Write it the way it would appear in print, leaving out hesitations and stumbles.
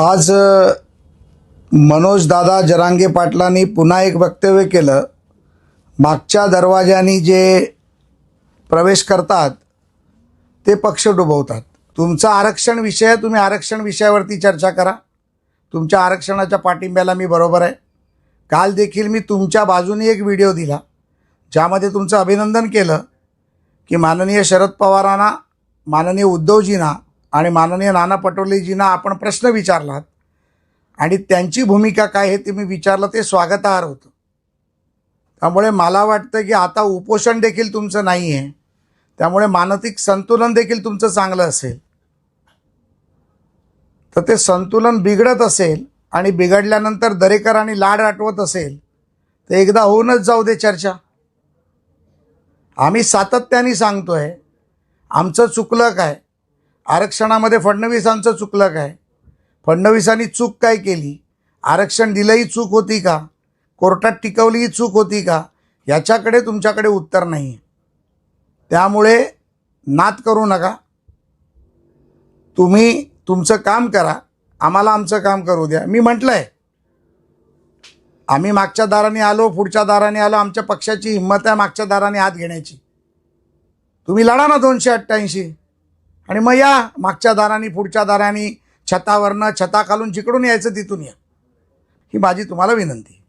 आज मनोज दादा जरांगे पाटलांनी पुन्हा एक वक्तव्य केलं। मागच्या दरवाजानी जे प्रवेश करतात ते पक्ष डुबवतात। तुमचा आरक्षण विषय, तुम्ही आरक्षण विषयावरती चर्चा करा। तुमच्या आरक्षणाच्या पाठिंब्याला मी बरोबर आहे। काल देखील मी तुमच्या बाजूने एक व्हिडिओ दिला ज्यामध्ये तुमचं अभिनंदन केलं की माननीय शरद पवारांना, माननीय उद्धवजींना आणि माननीय नाना पटोलेजींना आपण प्रश्न विचारलात आणि त्यांची भूमिका काय हे तुम्ही विचारलं, ते स्वागतार्ह होतं। त्यामुळे मला वाटतं की आता उपोषण देखील तुमचं नाही आहे, त्यामुळे मानसिक संतुलन देखील तुमचं चांगलं असेल। तर ते संतुलन बिघडत असेल आणि बिघडल्यानंतर दरेकर आणि लाड आठवत असेल तर एकदा होऊनच जाऊ दे चर्चा। आम्ही सातत्याने सांगतोय आमचं चुकलं काय, आरक्षणामध्ये फडणवीसांचं चुकलं काय, फडणवीसांनी चूक काय केली, आरक्षण दिलंही चूक होती का, कोर्टात टिकवलीही चूक होती का, याच्याकडे तुमच्याकडे उत्तर नाही। त्यामुळे नाद करू नका, तुम्ही तुमचं काम करा, आम्हाला आमचं काम करू द्या। मी म्हटलंय आम्ही मागच्या दाराने आलो, पुढच्या दाराने आलो, आमच्या पक्षाची हिंमत आहे मागच्या दाराने हात घेण्याची। तुम्ही लढा ना 288 आणि मग या मागच्या दाराने पुढच्या दाराने, छतावरनं छताखालून जिकडून यायचं तिथून या, ही माझी तुम्हाला विनंती।